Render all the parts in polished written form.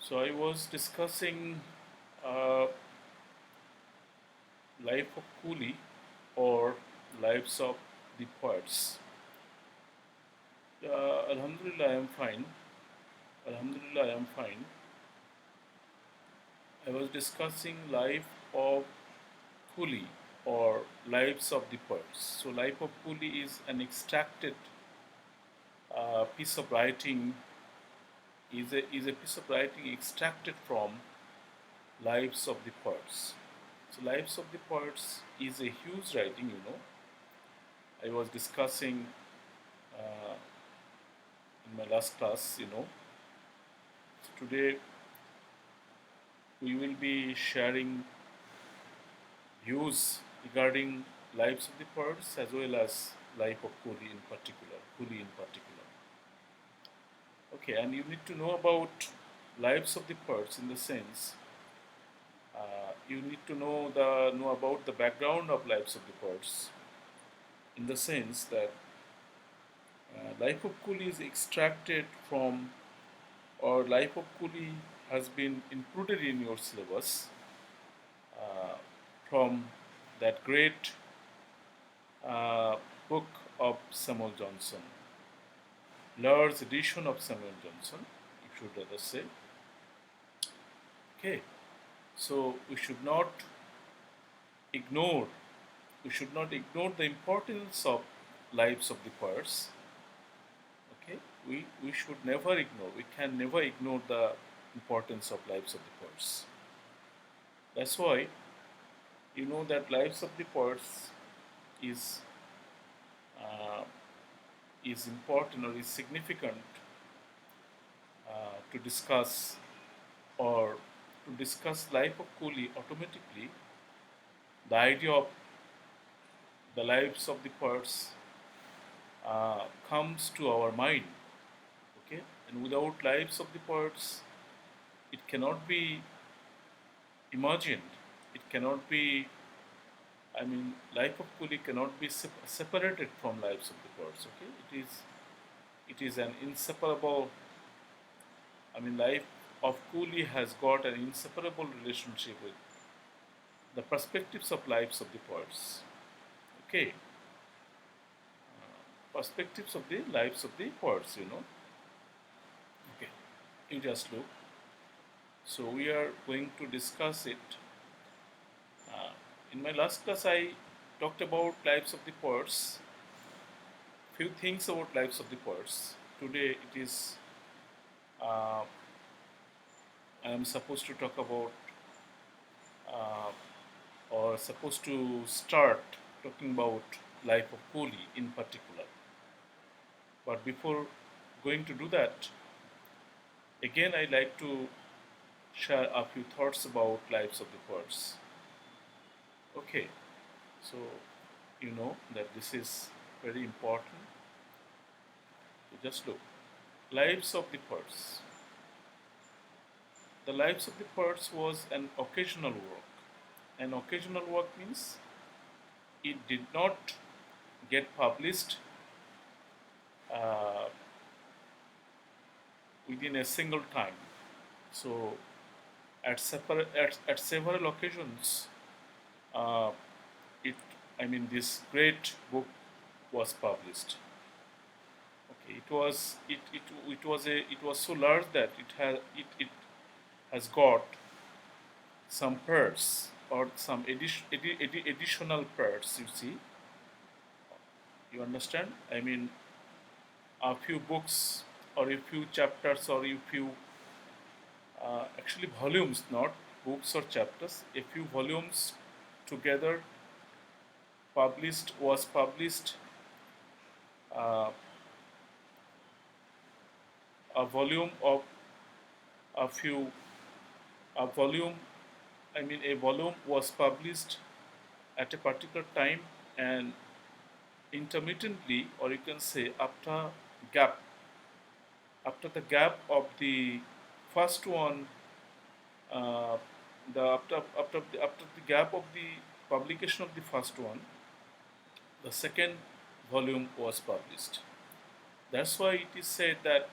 So I was discussing uh, life of Cooley or lives of the poets. Alhamdulillah, I am fine. Alhamdulillah, I am fine. I was discussing life of Cooley or lives of the poets. So life of Cooley is an extracted piece of writing. Is a piece of writing extracted from lives of the poets. So lives of the poets is a huge writing. I was discussing uh, in my last class. So today we will be sharing views regarding lives of the poets as well as life of Cooley in particular. Cooley in particular. Okay, and you need to know about lives of the poets in the sense you need to know about the background of lives of the poets in the sense that life of Cooley is extracted from or life of Cooley has been included in your syllabus from that great uh, book of Samuel Johnson, large edition of Samuel Johnson, you should rather say. Okay, so ignore we should not ignore the importance of lives of the poets. Okay, we should never ignore. We can never ignore the importance of lives of the poets. That's why you know that lives of the poets is uh, is important or is significant to discuss or to discuss life of Cooley automatically the idea of the lives of the poets comes to our mind. Okay, and without lives of the poets it cannot be imagined. It cannot be, I mean, life of Cooley cannot be separated from lives of the poets. Okay, it is an inseparable. I mean, life of Cooley has got an inseparable relationship with the perspectives of lives of the poets. Okay, perspectives of the lives of the poets. Okay, you just look. So we are going to discuss it. In my last class, I talked about lives of the poets. Few things about lives of the poets. Today, it is uh, I am supposed to talk about uh, or supposed to start talking about life of Cooley in particular. But before going to do that, again I like to share a few thoughts about lives of the poets. Okay, so you know that this is very important. So just look, lives of the poets. The lives of the poets was an occasional work. An occasional work means it did not get published uh, within a single time. So at several occasions, uh, it I mean this great book was published. Okay, it was so large that it has got some parts or some additional parts. You see, you understand? I mean, a few books or a few chapters or a few actually volumes, not books or chapters, a few volumes together was published uh, a volume of a few a volume I mean a volume was published at a particular time and intermittently, or you can say gap after the gap of the first one, uh, after the gap of the publication of the first one, the second volume was published. That's why it is said that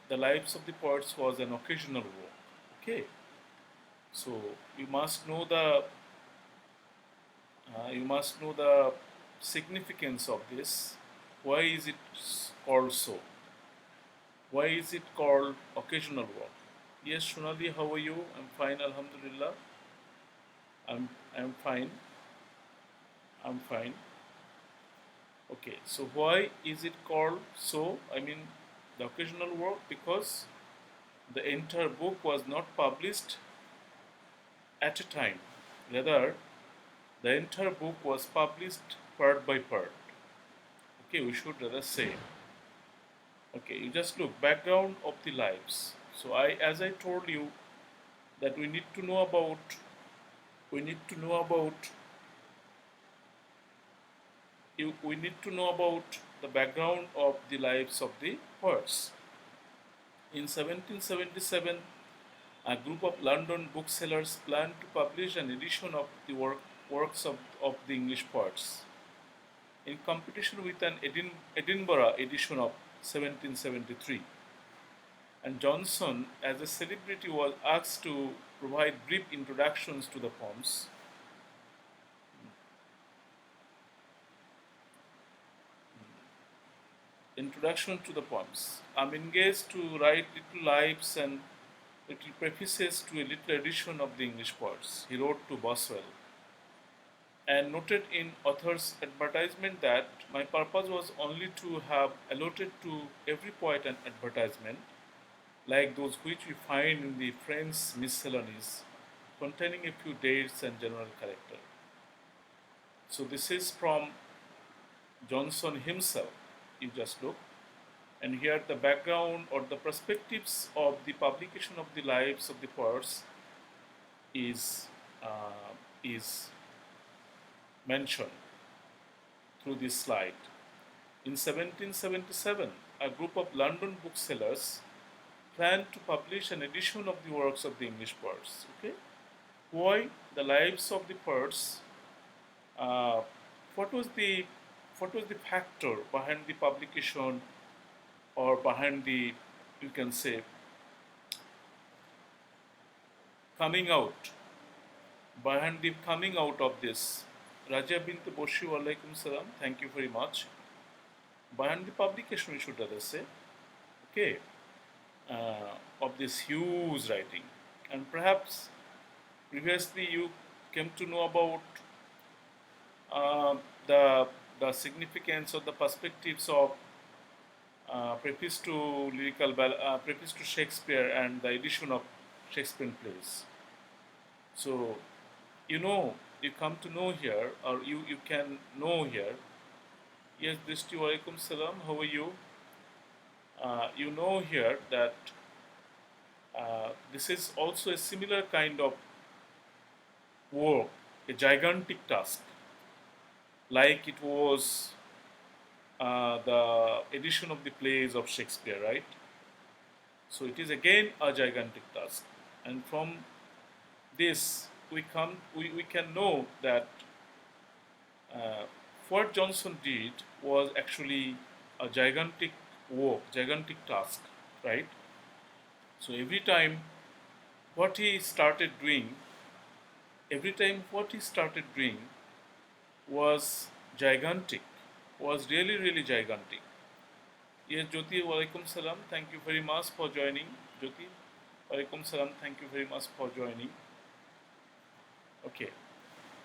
the lives of the poets was an occasional work. Okay, so you must know the you must know the significance of this. Why is it called so? Why is it called occasional work? Yes, Shunali, how are you? I'm fine, Alhamdulillah. I'm fine. I'm fine. Okay, so why is it called so? I mean, the occasional work, because the entire book was not published at a time. Rather, the entire book was published part by part. Okay, we should rather say. Okay, you just look background of the lives. So as I told you, that we need to know about we need to know about the background of the lives of the poets. In 1777, a group of London booksellers planned to publish an edition of the works of the English poets in competition with an Edinburgh edition of 1773. And Johnson, as a celebrity, was asked to provide brief introductions to the poems. Introduction to the poems. I'm engaged to write little lives and little prefaces to a little edition of the English poets, he wrote to Boswell, and noted in author's advertisement that my purpose was only to have allotted to every poet an advertisement, like those which we find in the French miscellanies, containing a few dates and general character. So this is from Johnson himself. You just look. And here the background or the perspectives of the publication of the lives of the poets is is mentioned through this slide. In 1777, a group of London booksellers planned to publish an edition of the works of the English poets. Okay, why the lives of the poets? Uh, what was the factor behind the publication, or behind the, you can say, coming out behind the coming out of this? Raja bint Boshi, alaikum salam, thank you very much. Behind the publication, we should rather say, okay, of this huge writing. And perhaps previously you came to know about uh, the significance or the perspectives of preface to Shakespeare and the edition of Shakespearean plays. So you know, you come to know here, or you can know here. Yes, Drishti, walaikum salam. How are you? You know here that this is also a similar kind of work, a gigantic task, like it was the edition of the plays of Shakespeare, right? So it is again a gigantic task, and from this we can know that uh, what Johnson did was actually a gigantic work, gigantic task, right? So what he started doing, every time what he started doing was gigantic, was really, really gigantic. Yes, Jyoti, walaikum salam. Thank you very much for joining. Jyoti, walaikum salam. Thank you very much for joining. Okay.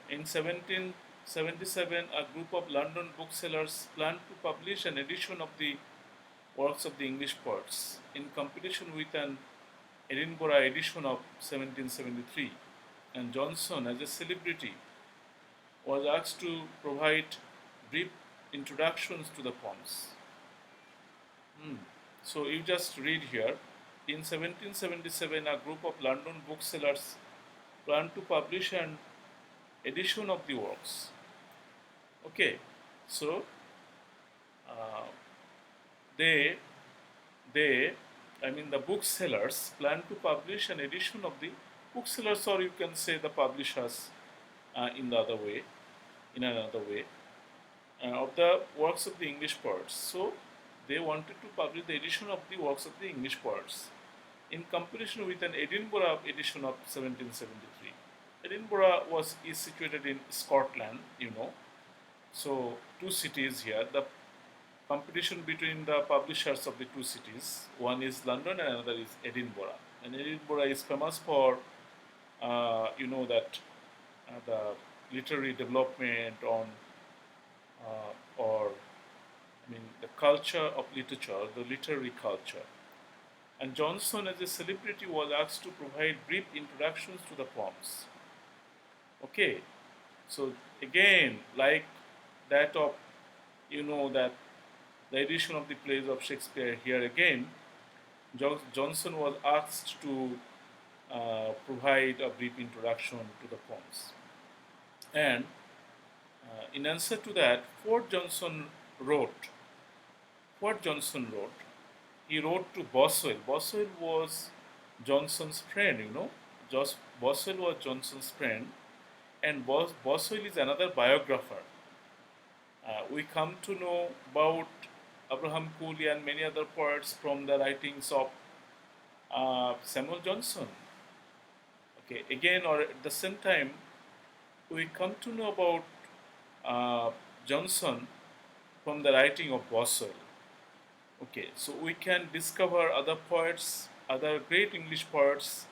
In 1777, a group of London booksellers planned to publish an edition of the works of the English poets in competition with an Edinburgh edition of 1773. And Johnson, as a celebrity, was asked to provide brief introductions to the poems. So you just read here. In 1777, a group of London booksellers planned to publish an edition of the works. Okay, so uh, they they I mean the booksellers plan to publish an edition of the booksellers, or you can say the publishers in the other way, in another way, of the works of the English poets. So they wanted to publish the edition of the works of the English poets. in comparison with an Edinburgh edition of 1773. Edinburgh is situated in Scotland, you know. So two cities here. The competition between the publishers of the two cities. One is London and another is Edinburgh. And Edinburgh is famous for, that the literary development on, or I mean, the culture of literature, the literary culture. And Johnson, as a celebrity, was asked to provide brief introductions to the poems. Okay, so again, like that of, that the edition of the plays of Shakespeare, here again, Johnson was asked to provide a brief introduction to the poems. And in answer to that, wrote, Ford Johnson wrote, he wrote to Boswell. Boswell was Johnson's friend, Boswell was Johnson's friend, and Boswell is another biographer. We come to know about Abraham Cooley and many other poets from the writings of Samuel Johnson. Okay, again, or at the same time, we come to know about Johnson from the writing of Boswell. Okay, so we can discover other poets, other great English poets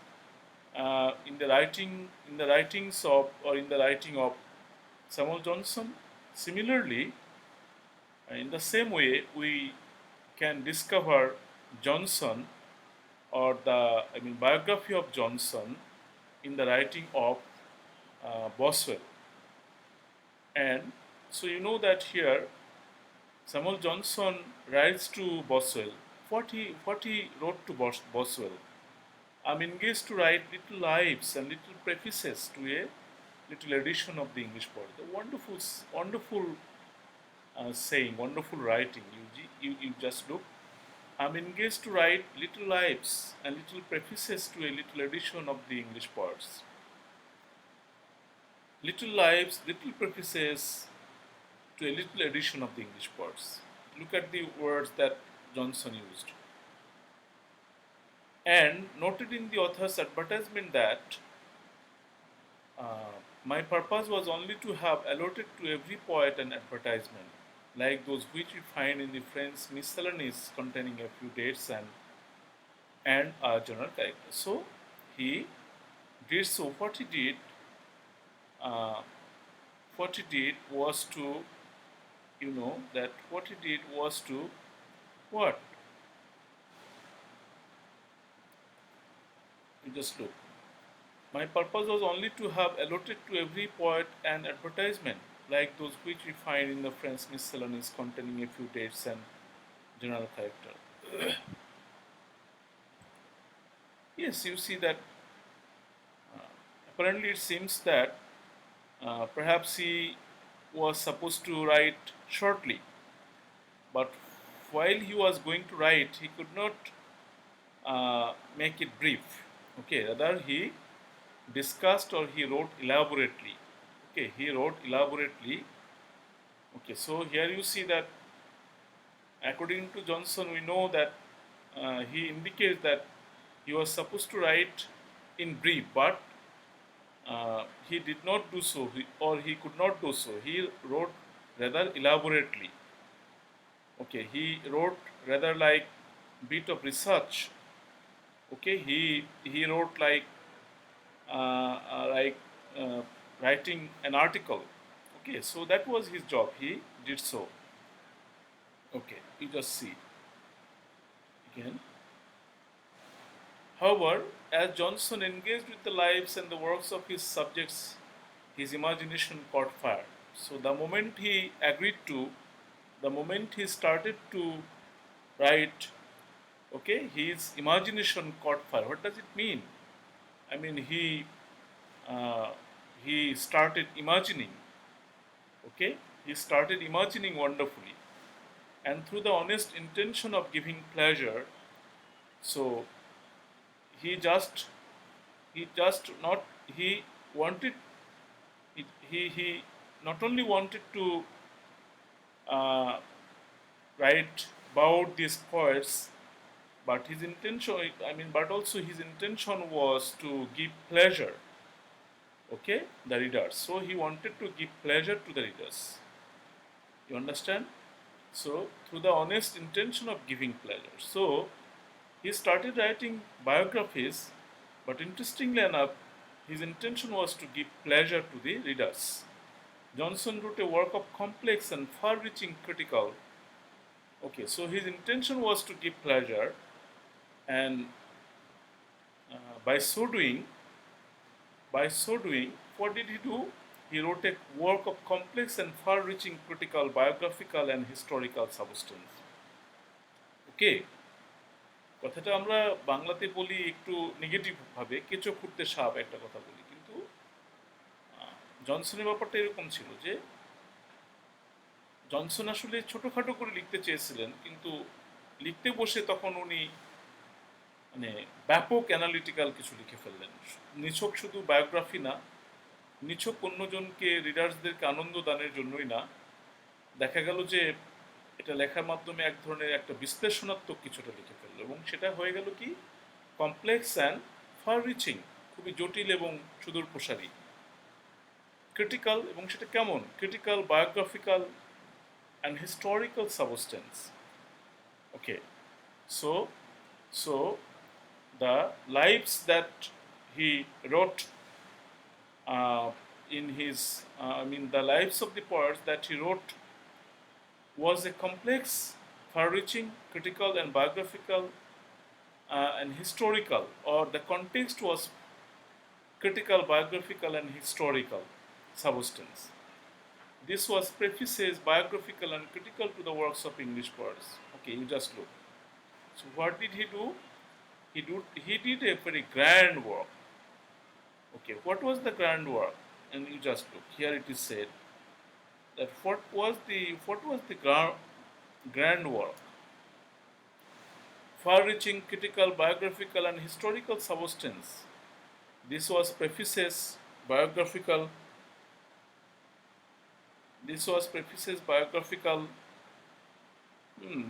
in the writing of Samuel Johnson. Similarly, in the same way, we can discover Johnson or biography of Johnson in the writing of Boswell. And so you know that here Samuel Johnson writes to Boswell. What he wrote to Boswell. I'm engaged to write little lives and little prefaces to a little edition of the English poet. The wonderful saying, wonderful writing. You just look. I'm engaged to write little lives and little prefaces to a little edition of the English poets. Little lives, little prefaces to a little edition of the English poets. Look at the words that Johnson used. And noted in the author's advertisement that my purpose was only to have allotted to every poet an advertisement, like those which we find in the French miscellanies containing a few dates and a general character. So he did so. What he did was to, what? You just look. My purpose was only to have allotted to every poet an advertisement, like those which we find in the French miscellanies containing a few dates and general character. Yes, you see that apparently it seems that perhaps he was supposed to write shortly, but while he was going to write, he could not make it brief. Okay, rather he discussed or he wrote elaborately. Okay, he wrote elaborately. Okay, so here you see that according to Johnson, we know that he indicates that he was supposed to write in brief, but he did not do so, or he could not do so. He wrote rather elaborately. Okay, he wrote rather like bit of research. Okay, he wrote like writing an article. Okay, so that was his job. He did so. Okay, you just see again. However, as Johnson engaged with the lives and the works of his subjects, his imagination caught fire. So the moment he started to write, okay, his imagination caught fire. What does it mean? I mean, he started imagining. Okay, he started imagining wonderfully, and through the honest intention of giving pleasure, so he just not he wanted he not only wanted to uh, write about these poets, but his intention, but also his intention was to give pleasure, okay, the readers. So he wanted to give pleasure to the readers. You understand? So through the honest intention of giving pleasure. So he started writing biographies, but interestingly enough, his intention was to give pleasure to the readers. Johnson wrote a work of complex and far-reaching critical. Okay, so his intention was to give pleasure, and uh, by so doing, what did he do? He wrote a work of complex and far-reaching critical, biographical, and historical substance. Okay, কথাটা আমরা বাংলাতে বলি একটু negative ভাবে, কেঁচো খুঁড়তে সাপ একটা কথা বলি, কিন্তু জনসনের ব্যাপারটা এরকম ছিল যে জনসন আসলে ছোটোখাটো করে লিখতে চেয়েছিলেন, কিন্তু লিখতে বসে তখন উনি মানে ব্যাপক অ্যানালিটিক্যাল কিছু লিখে ফেললেন। নিছক শুধু বায়োগ্রাফি না, নিছক অন্যজনকে রিডার্সদেরকে আনন্দ দানের জন্যই না, দেখা গেল যে এটা লেখার মাধ্যমে এক ধরনের একটা বিশ্লেষণাত্মক কিছুটা লিখে ফেললো, এবং সেটা হয়ে গেল কি কমপ্লেক্স অ্যান্ড ফার রিচিং, খুবই জটিল এবং সুদূর প্রসারী, ক্রিটিক্যাল, এবং সেটা কেমন critical, biographical and historical substance. Okay, so so the lives that he wrote in his the lives of the poets that he wrote was a complex, far-reaching, critical, and biographical and historical, or the context was critical, biographical, and historical substance. This was prefaces, biographical, and critical to the works of English poets. Okay, you just look. So what did he do? He did a very grand work. Okay, what was the grand work? And you just look. Here it is said that what was the grand work? Far-reaching, critical, biographical, and historical substance. This was prefaces, biographical. This was prefaces, biographical.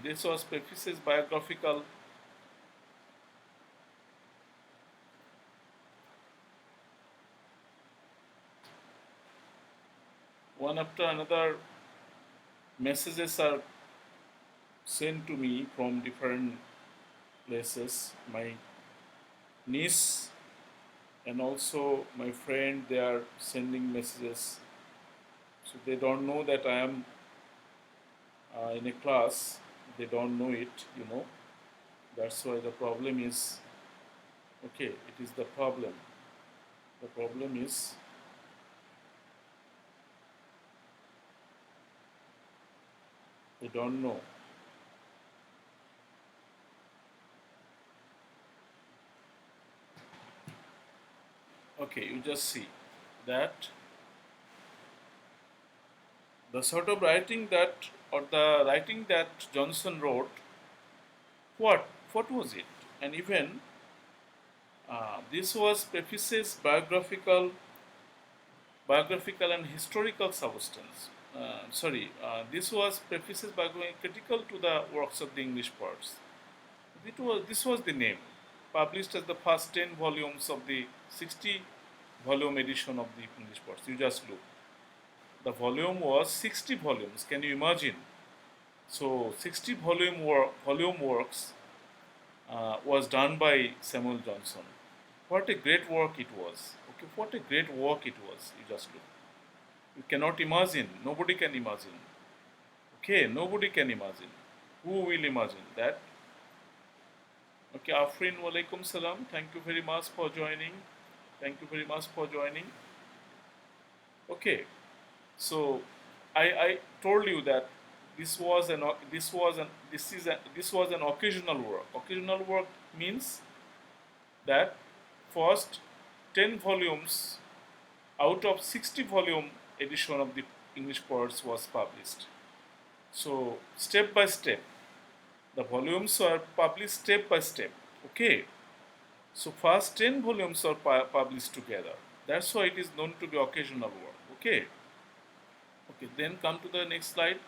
This was prefaces, biographical. One after another, messages are sent to me from different places. My niece and also my friend, they are sending messages. So they don't know that I am in a class. They don't know it, you know. That's why the problem is, okay, it is the problem. The problem is they don't know. Okay, you just see that the sort of writing that, or the writing that Johnson wrote, what was it? And even this was prefaces, biographical and historical substance. This was prefaces, biographical, critical to the works of the English poets. This was the name, published as the first 10 volumes of the 60-volume edition of the English poets. You just look. The volume was 60 volumes. Can you imagine? So 60 volume works was done by Samuel Johnson. What a great work it was. Okay, what a great work it was. You just look. You cannot imagine. Nobody can imagine. Okay, nobody can imagine. Who will imagine that? Okay, Afrin, walaikum salam. Thank you very much for joining. Thank you very much for joining. Okay, so I told you that this was an occasional work. Occasional work means that first 10 volumes out of 60-volume edition of the English poets was published. So step by step, the volumes are published step by step. Okay, so first 10 volumes are published together. That's why it is known to be occasional work. Okay, then come to the next slide.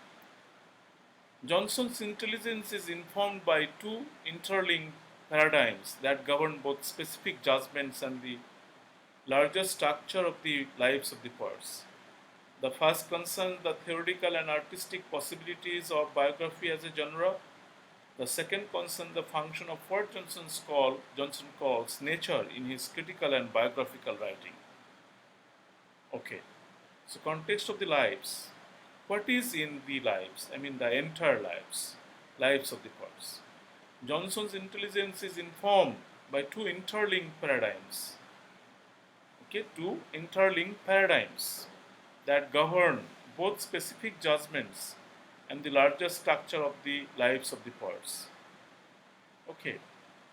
Johnson's intelligence is informed by two interlinked paradigms that govern both specific judgments and the larger structure of the lives of the poets. The first concerns the theoretical and artistic possibilities of biography as a genre. The second concerns the function of what Johnson calls nature in his critical and biographical writing. Okay, so context of the lives. What is in the lives? I mean the entire lives of the poets. Johnson's intelligence is informed by two interlinked paradigms. Okay, two interlinked paradigms that govern both specific judgments and the larger structure of the lives of the poets. Okay,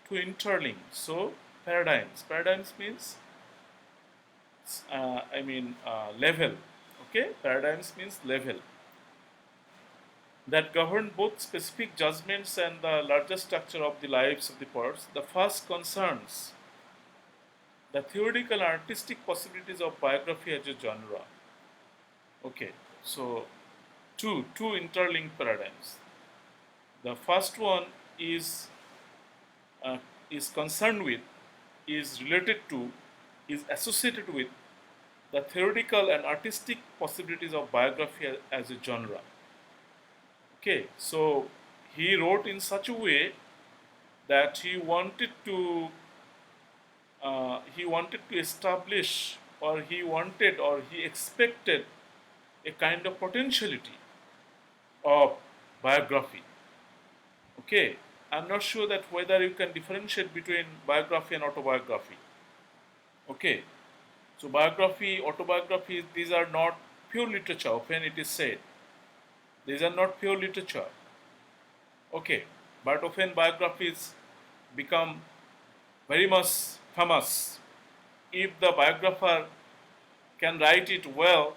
to interlink. So paradigms. Paradigms means level. Okay, paradigms means level that govern both specific judgments and the larger structure of the lives of the poets. The first concerns the theoretical and artistic possibilities of biography as a genre. Okay, so two interlinked paradigms. The first one is uh, is concerned with, is related to, is associated with the theoretical and artistic possibilities of biography as a genre. Okay, so he wrote in such a way that he wanted to establish, or he expected a kind of potentiality of biography. Okay, I'm not sure that whether you can differentiate between biography and autobiography. Okay, so biography, autobiography, these are not pure literature. Often it is said these are not pure literature. Okay, but often biographies become very much famous. If the biographer can write it well,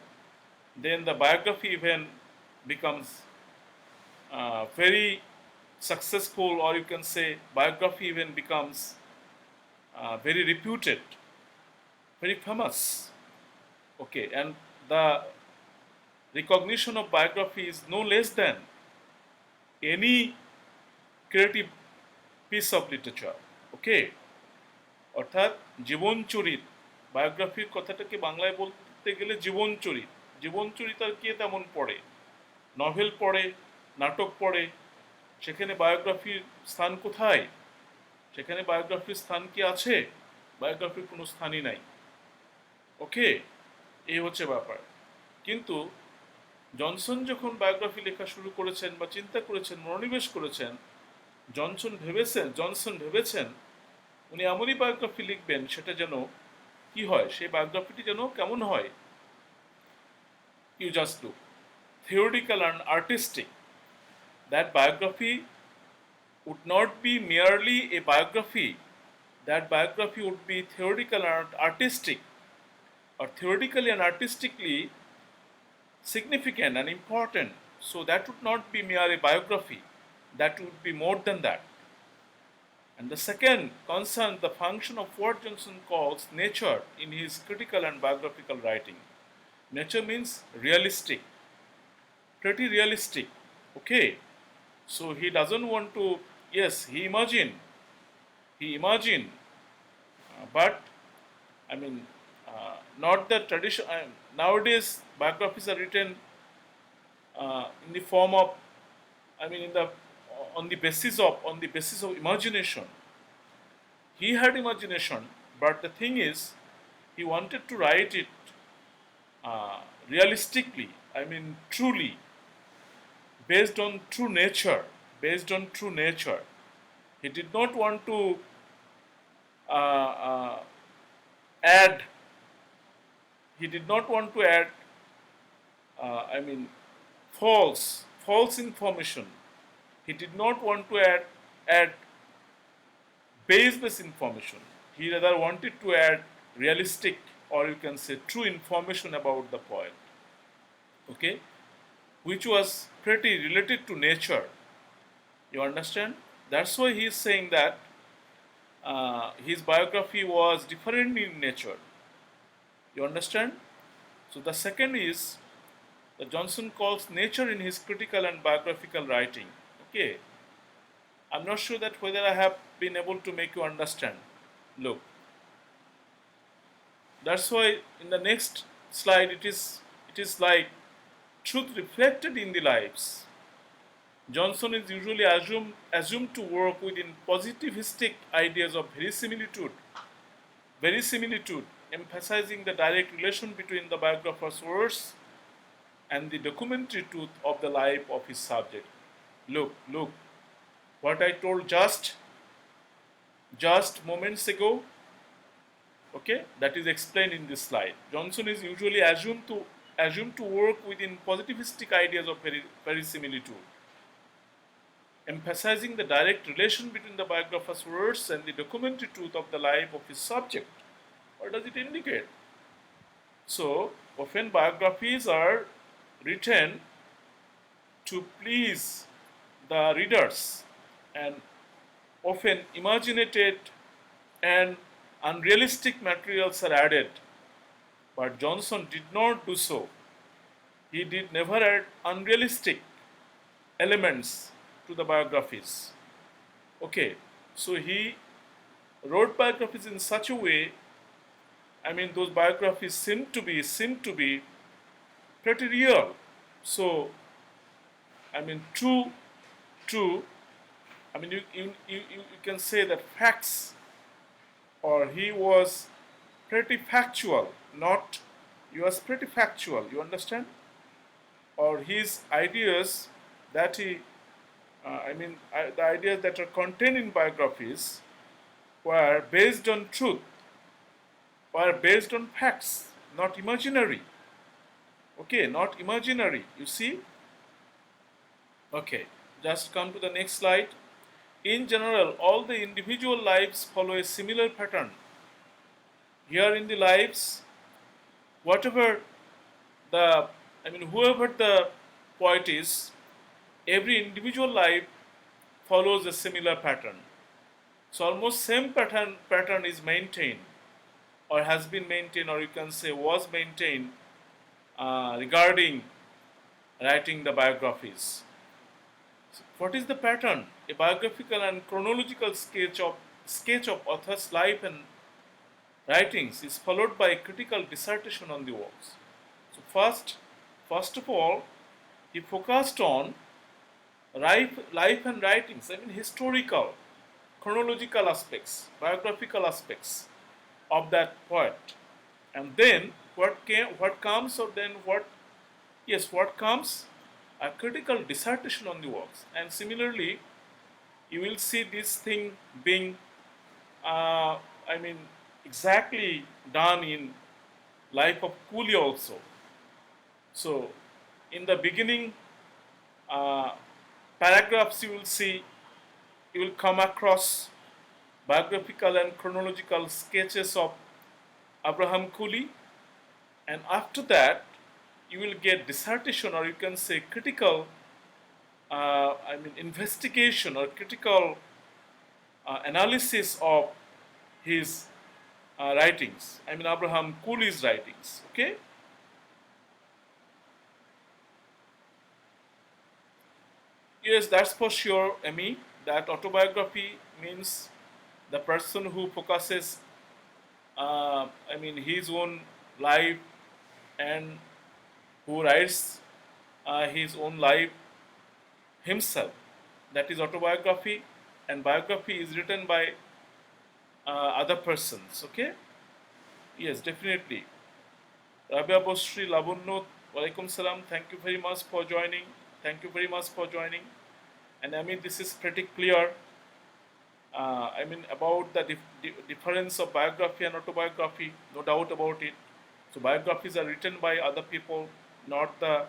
then the biography even becomes very successful, or you can say biography even becomes very reputed, very famous. Okay, and the recognition of biography is no less than any creative piece of literature. Okay, অর্থাৎ জীবনচরিত, বায়োগ্রাফির কথাটাকে বাংলায় বলতে গেলে জীবনচরিত। জীবনচরিত আর কে তেমন পড়ে? Novel পড়ে, নাটক পড়ে, সেখানে বায়োগ্রাফির স্থান কোথায়? সেখানে বায়োগ্রাফির স্থান কি আছে? বায়োগ্রাফির কোনো স্থানই নাই। ওকে, এই হচ্ছে ব্যাপার। কিন্তু জনসন যখন বায়োগ্রাফি লেখা শুরু করেছেন বা চিন্তা করেছেন, মনোনিবেশ করেছেন, জনসন ভেবেছেন উনি এমনই বায়োগ্রাফি লিখবেন সেটা যেন কি হয়, সেই বায়োগ্রাফিটি যেন কেমন হয়। You just look theoretical and artistic. That biography would not be merely a biography, that biography would be theoretical and artistic, or theoretically and artistically significant and important. So that would not be mere a biography, that would be more than that. And the second concerns the function of what Johnson calls nature in his critical and biographical writing. Nature means realistic, pretty realistic. Okay, so he doesn't want to, yes, he imagine, but I mean, not the tradition. Nowadays, biographies are written in the form of, I mean, on the basis of imagination. He had imagination, but the thing is, he wanted to write it realistically. I mean, truly, based on true nature. Based on true nature. He did not want to uh, add. He did not want to add. I mean, false information. He did not want to add baseless information. He rather wanted to add realistic, or you can say true information about the poet. Okay, which was pretty related to nature. You understand? That's why he is saying that his biography was different in nature. You understand? So the second is that Johnson calls nature in his critical and biographical writing. Okay, I'm not sure that whether I have been able to make you understand. Look, that's why in the next slide it is like truth reflected in the lives. Johnson is usually assumed to work within positivistic ideas of verisimilitude, emphasizing the direct relation between the biographer's words and the documentary truth of the life of his subject. Look, what I told just moments ago, okay, that is explained in this slide. Johnson is usually assumed to work within positivistic ideas of verisimilitude, emphasizing the direct relation between the biographer's words and the documentary truth of the life of his subject. What does it indicate? So, often biographies are written to please the readers, and often imaginated and unrealistic materials are added. But Johnson did not do so. He did never add unrealistic elements to the biographies. Okay, so he wrote biographies in such a way. I mean, those biographies seem to be pretty real. So, I mean, true. I mean, you can say that facts, or he was pretty factual. Not, he was pretty factual. You understand? Or his ideas that he, the ideas that are contained in biographies were based on truth, were based on facts, not imaginary. Okay, not imaginary. You see? Okay, just come to the next slide. In general, all the individual lives follow a similar pattern. Here in the lives, whatever the, whoever the poet is, every individual life follows a similar pattern. So almost same pattern is maintained, or has been maintained, or you can say was maintained regarding writing the biographies. So what is the pattern? A biographical and chronological sketch of author's life and writings is followed by a critical dissertation on the works. So first of all, he focused on life and writings. Historical, chronological aspects, biographical aspects of that poet, and then what comes, or then what comes, a critical dissertation on the works. And similarly, you will see this thing being, uh, I mean, exactly done in life of Cooley also. So, in the beginning paragraphs, you will come across biographical and chronological sketches of Abraham Cooley, and after that, you will get dissertation, or you can say critical, investigation or critical analysis of his writings. Abraham Cooley's writings. Okay. Yes, that's for sure, Amy. That autobiography means the person who focuses, his own life, and who writes his own life himself. That is autobiography, and biography is written by other persons. Okay. Yes, definitely. Rabia Bosri Labunno, Walaikum Salam. Thank you very much for joining. Thank you very much for joining. And this is pretty clear. About the difference of biography and autobiography, no doubt about it. So biographies are written by other people, not the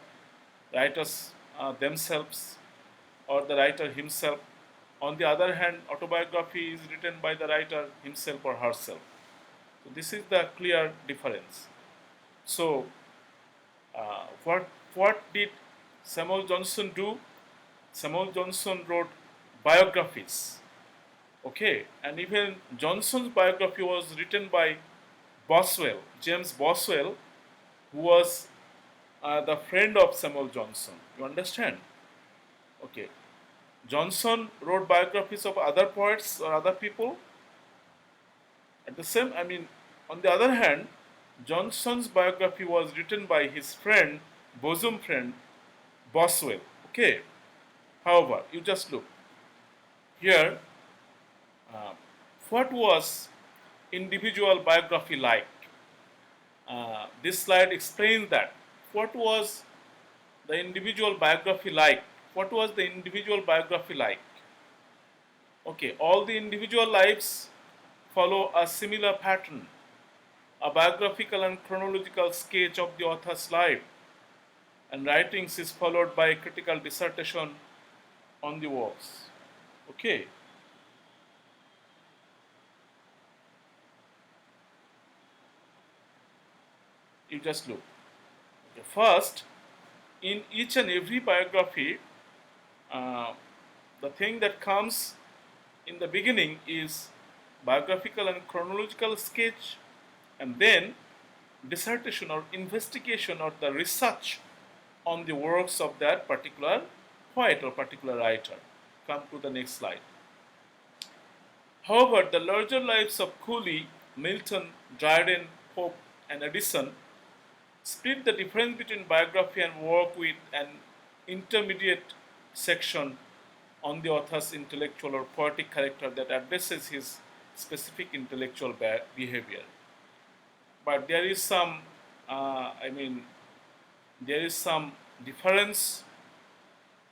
writers themselves or the writer himself. On the other hand, autobiography is written by the writer himself or herself. So this is the clear difference. So what did Samuel Johnson do? Samuel Johnson wrote biographies. Okay, and even Johnson's biography was written by Boswell, James Boswell, who was the friend of Samuel Johnson. You understand? Okay. Johnson wrote biographies of other poets or other people. At the same, on the other hand, Johnson's biography was written by his friend, bosom friend, Boswell. Okay. However, you just look here. What was individual biography like? This slide explains that. What was the individual biography like? What was the individual biography like? Okay, all the individual lives follow a similar pattern. A biographical and chronological sketch of the author's life and writings is followed by a critical dissertation on the works. Okay, you just look. Okay, first, in each and every biography, uh, the thing that comes in the beginning is biographical and chronological sketch, and then dissertation or investigation or the research on the works of that particular poet or particular writer. Come to the next slide. However, the larger lives of Cooley, Milton, Dryden, Pope, and Addison split the difference between biography and work with an intermediate section on the author's intellectual or poetic character that addresses his specific intellectual behavior. But there is some, uh, I mean, there is some difference.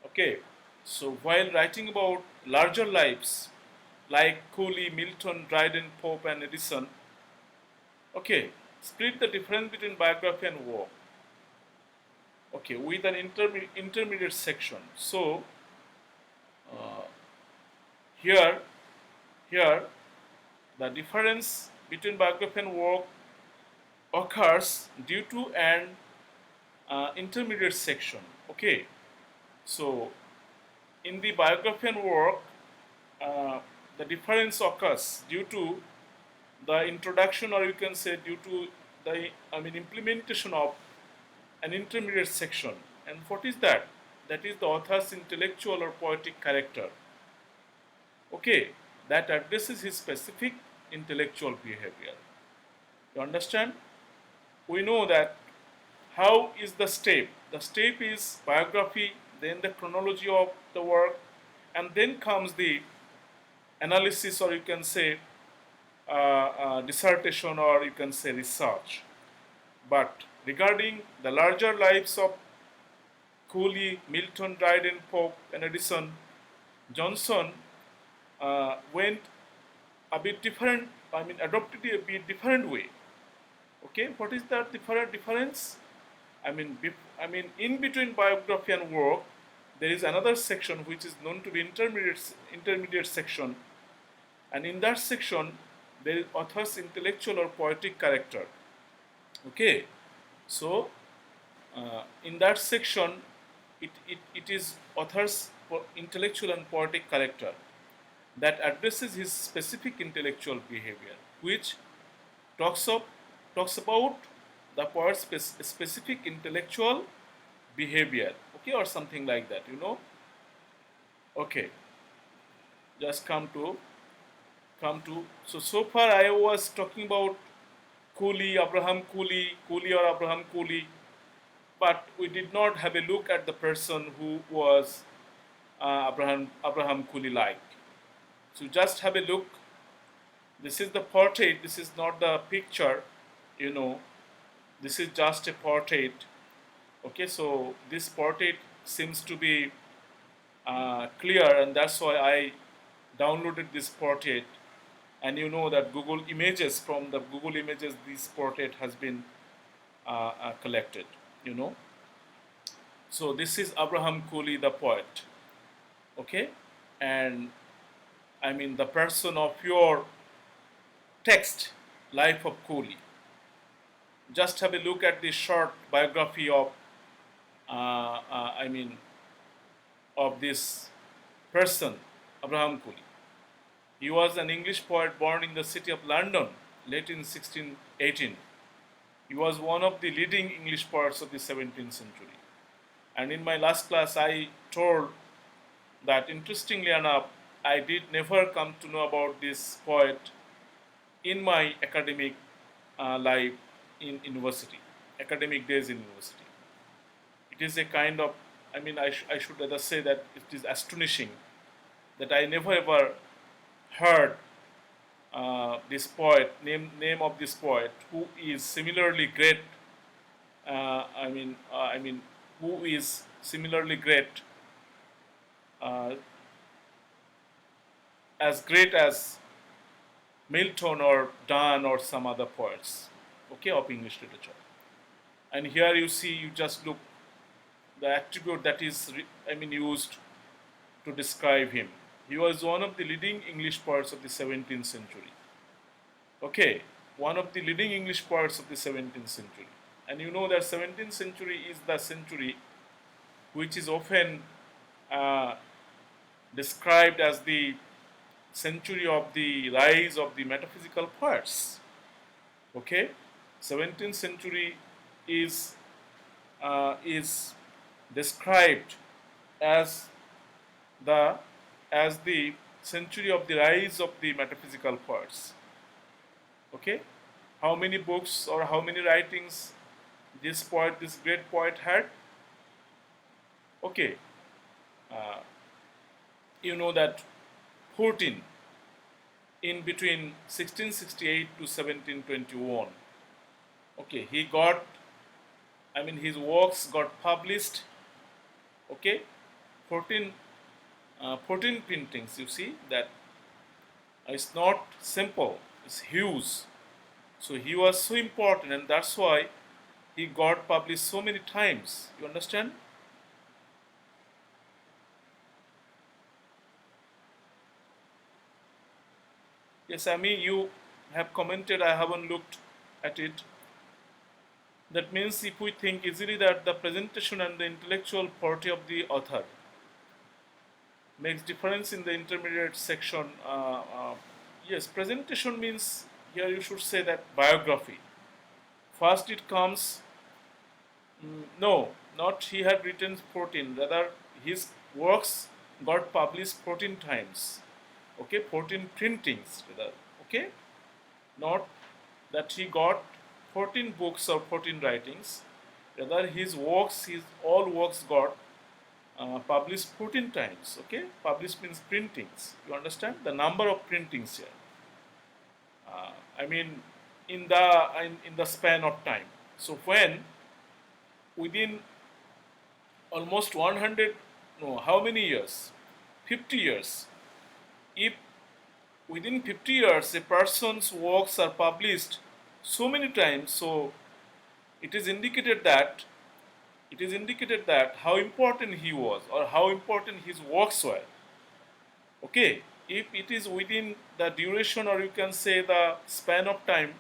Okay, so while writing about larger lives like Cooley, Milton, Dryden, Pope, and Edison, okay, split the difference between biography and work. Okay, with an intermediate section. So here, here, the difference between biography and work occurs due to an intermediate section. Okay, so in the biography and work, uh, the difference occurs due to the introduction, or you can say due to the implementation of an intermediate section. And what is that? That is the author's intellectual or poetic character. Okay, that addresses his specific intellectual behavior. You understand? We know that how is the step? The step is biography, then the chronology of the work, and then comes the analysis, or you can say dissertation, or you can say research. But regarding the larger lives of Cooley, Milton, Dryden, Pope, and Edison, Johnson went a bit different. Adopted a bit different way. Okay, what is that difference? In between biography and work, there is another section which is known to be intermediate section, and in that section, there is author's intellectual or poetic character. Okay, so in that section, it is author's intellectual and poetic character that addresses his specific intellectual behavior, which talks of talks about the poet's specific intellectual behavior, okay, or something like that, you know. Okay, just come to so far I was talking about Cooley or Abraham Cooley, but we did not have a look at the person who was Abraham Cooley like. So just have a look. This is the portrait. This is not the picture. You know, this is just a portrait. Okay, so this portrait seems to be clear, and that's why I downloaded this portrait. And you know that Google Images, from the Google Images, this portrait has been collected. You know, so this is Abraham Cooley, the poet. Okay, and the person of your text, Life of Cooley. Just have a look at the short biography of, uh, uh, I mean, of this person, Abraham Cooley. He was an English poet born in the city of London, late in 1618. He was one of the leading English poets of the 17th century. And in my last class, I told that interestingly enough, I did never come to know about this poet in my academic life in university, academic days in university. It is a kind of, I should rather say that it is astonishing that I never ever heard this poet, name of this poet, who is similarly great. Who is similarly uh, great as Milton or Donne or some other poets, okay, of English literature. And here you see, you just look the attribute that is, used to describe him. He was one of the leading English poets of the 17th century. Okay, one of the leading English poets of the 17th century. And you know that 17th century is the century which is often uh, described as the century of the rise of the metaphysical poets. Okay, 17th century is described as the century of the rise of the metaphysical poets. Okay, how many books or how many writings this great poet had? Okay, uh, you know that 14 in between 1668 to 1721. Okay, his works got published. Okay, 14, 14 printings. You see that it's not simple, it's huge. So he was so important, and that's why he got published so many times. You understand? Yes, you have commented, I haven't looked at it. That means if we think easily that the presentation and the intellectual property of the author makes difference in the intermediate section. Yes, presentation means here you should say that biography. First it comes, no, not he had written 14, rather his works got published 14 times. Okay, 14 printings rather. Okay, not that he got 14 books or 14 writings, rather his all works got published 14 times. Okay, published means printings. You understand the number of printings here. Uh, I mean, in the span of time. So when within almost 100, no, how many years? 50 years. If within 50 years a person's works are published so many times, so it is indicated that how important he was or how important his works were. Okay, if it is within the duration or you can say the span of time,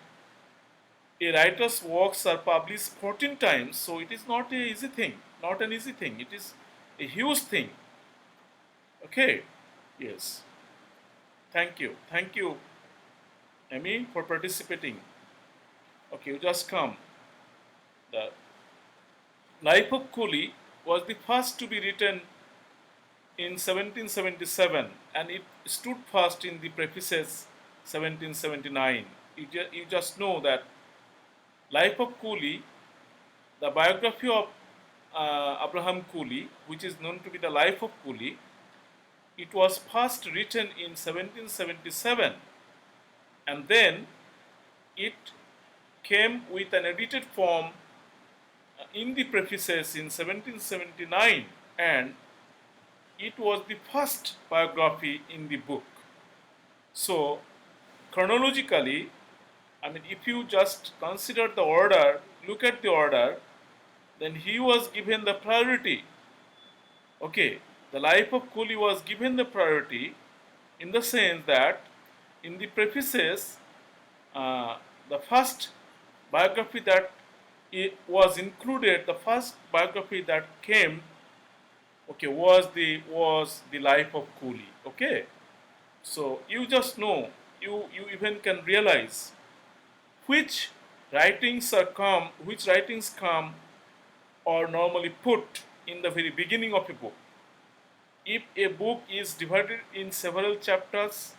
a writer's works are published 14 times, so it is not an easy thing, it is a huge thing. Okay, yes, thank you, Amy, for participating. Okay, you just come. The Life of Cooley was the first to be written in 1777 and it stood first in the prefaces 1779. You just know that Life of Cooley, the biography of Abraham Cooley, which is known to be the Life of Cooley, it was first written in 1777 and then it came with an edited form in the prefaces in 1779 and it was the first biography in the book. So, chronologically, if you just consider the order, look at the order, then he was given the priority. Okay, the Life of Cooley was given the priority in the sense that in the prefaces, the first biography that was included, the first biography that came, okay, was the Life of Cooley. Okay, so you just know, you even can realize which which writings come or normally put in the very beginning of a book. If a book is divided in several chapters,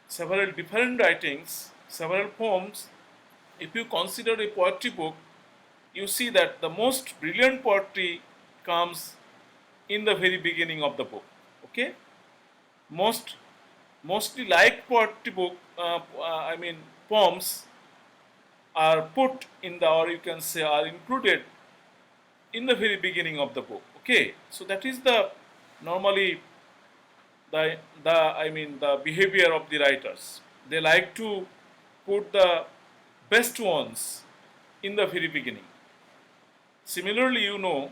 several different writings, several poems, if you consider a poetry book, you see that the most brilliant poetry comes in the very beginning of the book. Okay, most mostly like poetry book, I mean poems are put in the, or you can say are included in the very beginning of the book. Okay, so that is the normally the I mean the behavior of the writers. They like to put the best ones in the very beginning. Similarly, you know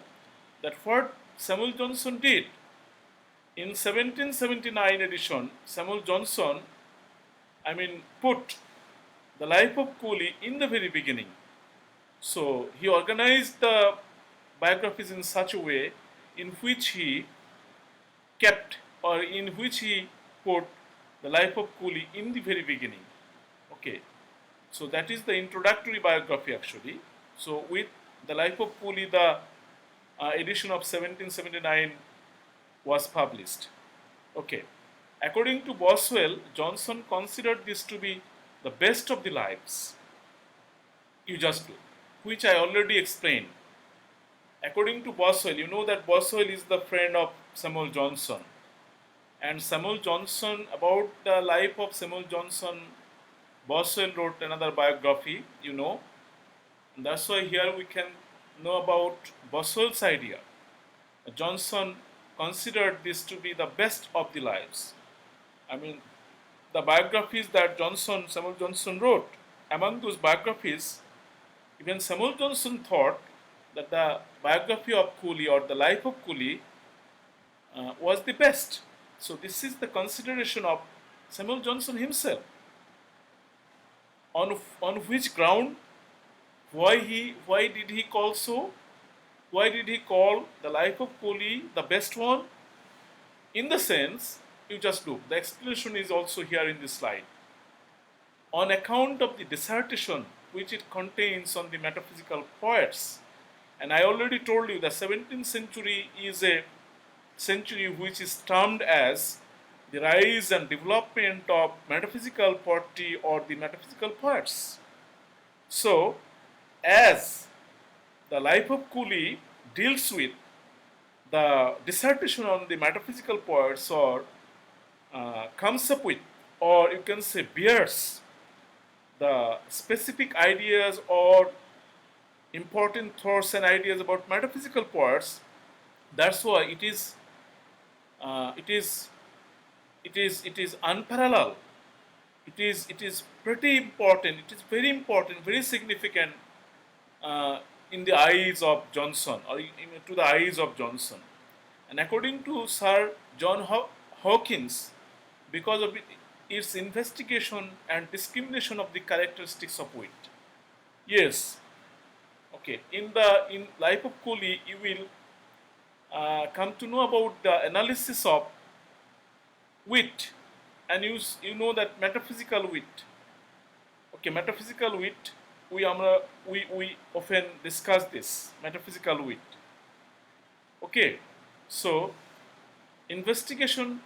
that what Samuel Johnson did in 1779 edition, Samuel Johnson, I mean, put the life of Cooley in the very beginning. So he organized the biographies in such a way in which he kept or in which he put the life of Cooley in the very beginning. Okay, so that is the introductory biography actually. So with the life of Cooley, the edition of 1779 was published. Okay, according to Boswell, Johnson considered this to be the best of the lives. You just do, which I already explained. According to Boswell, you know that Boswell is the friend of Samuel Johnson. And Samuel Johnson, about the life of Samuel Johnson, Boswell wrote another biography, you know. And that's why here we can know about Boswell's idea. Johnson considered this to be the best of the lives. I mean, the biographies that Samuel Johnson wrote, among those biographies, even Samuel Johnson thought that the biography of Cooley or the life of Cooley was the best. So this is the consideration of Samuel Johnson himself. On which ground? Why did he call so? Why did he call the life of Cooley the best one? In the sense, you just look. The explanation is also here in this slide. On account of the dissertation which it contains on the metaphysical poets, and I already told you the 17th century is a century which is termed as the rise and development of metaphysical poetry or the metaphysical poets. So, as the life of Cooley deals with the dissertation on the metaphysical poets or comes up with, or you can say bears the specific ideas or important thoughts and ideas about metaphysical poets, that's why it is unparalleled. It is pretty important. It is very important, very significant in the eyes of Johnson or to the eyes of Johnson. And according to Sir John Hawkins, because of its investigation and discrimination of the characteristics of wit. Yes, okay. In Life of Cooley, you will come to know about the analysis of wit, and you know that metaphysical wit. Okay, metaphysical wit. We often discuss this metaphysical wit. Okay, so investigation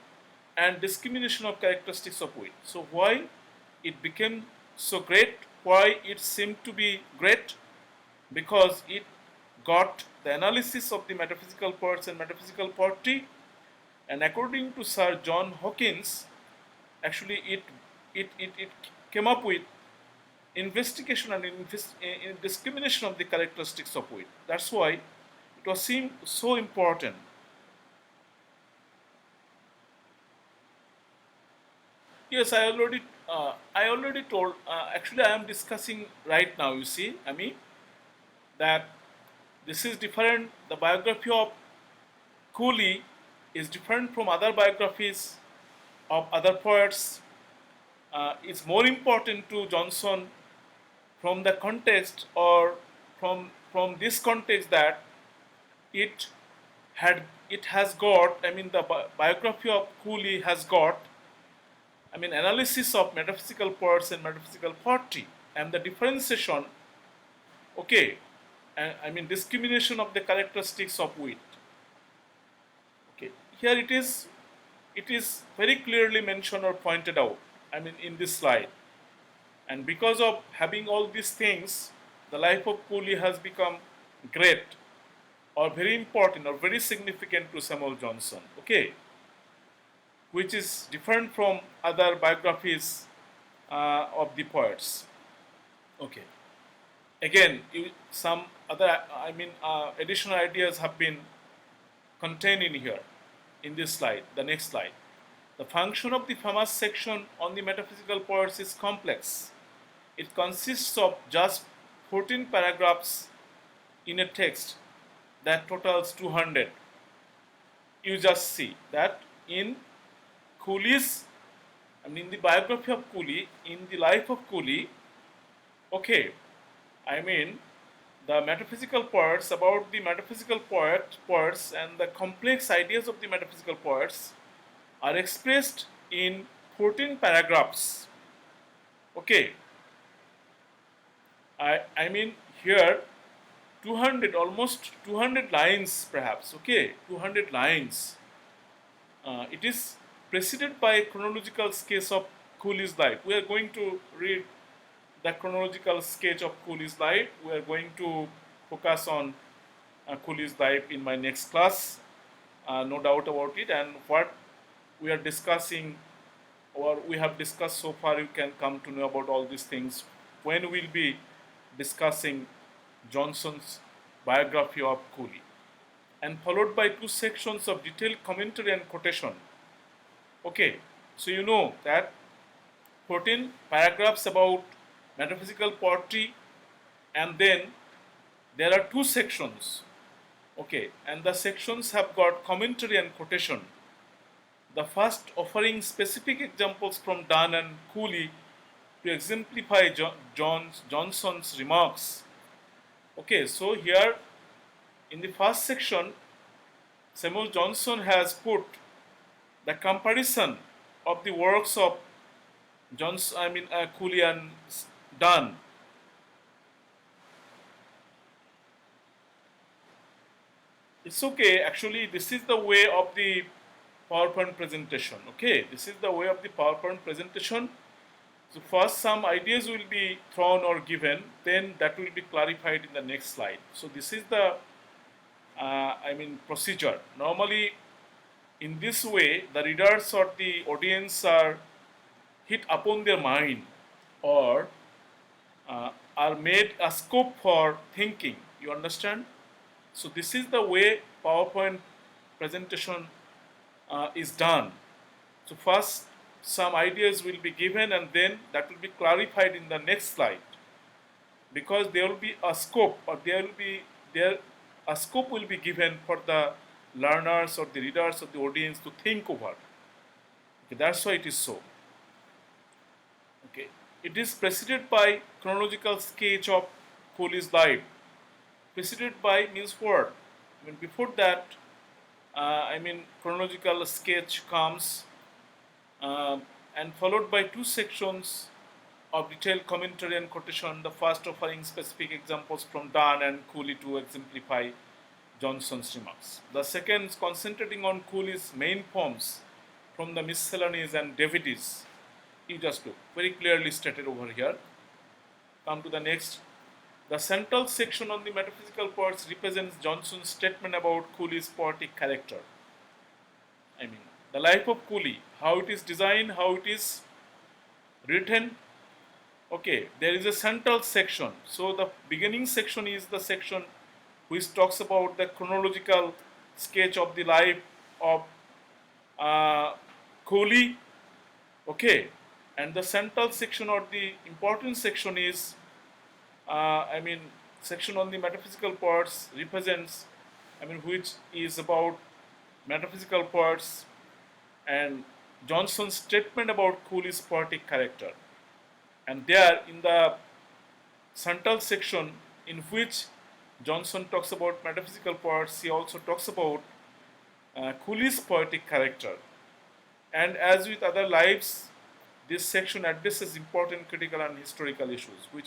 and discrimination of characteristics of wit. So why it became so great? Why it seemed to be great? Because it got the analysis of the metaphysical poets and metaphysical poetry, and according to Sir John Hawkins, actually it came up with investigation and discrimination of the characteristics of wit. That's why it was seemed so important. Yes, I already told. Actually, I am discussing right now. You see, I mean that this is different. The biography of Cooley is different from other biographies of other poets. It's more important to Johnson from the context or from this context that it it has got. I mean, the biography of Cooley has got, I mean, analysis of metaphysical poets and metaphysical poetry, and the differentiation Okay, I mean discrimination of the characteristics of wit. Okay, here it is very clearly mentioned or pointed out. I mean in this slide, and because of having all these things, the life of Cooley has become great or very important or very significant to Samuel Johnson. Okay, which is different from other biographies of the poets. Okay. Again, some other, additional ideas have been contained in here, in this slide, the next slide. The function of the famous section on the metaphysical poets is complex. It consists of just 14 paragraphs in a text that totals 200. You just see that in Cooley's, in the biography of Cooley, in the life of Cooley, okay, I mean, the metaphysical poets, about the metaphysical poets and the complex ideas of the metaphysical poets are expressed in 14 paragraphs. Okay, I mean here 200, almost 200 lines perhaps, okay, 200 lines. It is preceded by a chronological sketch of Cooley's life. We are going to read the chronological sketch of Cooley's life. We are going to focus on Cooley's life in my next class, no doubt about it. And what we are discussing or we have discussed so far, you can come to know about all these things when we'll be discussing Johnson's biography of Cooley, and followed by two sections of detailed commentary and quotation. Okay, so you know that 14 paragraphs about metaphysical poetry, and then there are two sections. Okay, and the sections have got commentary and quotation. The first offering specific examples from Donne and Cooley to exemplify Johnson's remarks. Okay, so here in the first section, Samuel Johnson has put the comparison of the works of Cooley and Donne. It's okay, actually, this is the way of the PowerPoint presentation. Okay, this is the way of the PowerPoint presentation. So first some ideas will be thrown or given, then that will be clarified in the next slide. So this is the procedure. Normally in this way the readers or the audience are hit upon their mind, or are made a scope for thinking. You understand? So this is the way PowerPoint presentation is done. So first some ideas will be given and then that will be clarified in the next slide, because there will be a scope, or a scope will be given for the learners or the readers or the audience to think over. Okay, that's why it is so. Okay, it is preceded by chronological sketch of Cooley's life. Preceded by means what? Before that, chronological sketch comes, and followed by two sections of detailed commentary and quotation, the first offering specific examples from Donne and Cooley to exemplify Johnson's remarks. The second concentrating on Cooley's main poems from the Miscellanies and Davies. You just look, very clearly stated over here. Come to the next. The central section on the metaphysical poets represents Johnson's statement about Cooley's poetic character. The life of Cooley, how it is designed, how it is written. Okay, there is a central section. So the beginning section is the section which talks about the chronological sketch of the life of Cooley. Okay, and the central section or the important section is, section on the metaphysical poets represents, which is about metaphysical poets and Johnson's statement about Cooley's poetic character. And there in the central section in which Johnson talks about metaphysical poets, he also talks about Cooley's poetic character. And as with other lives, this section addresses important critical and historical issues, which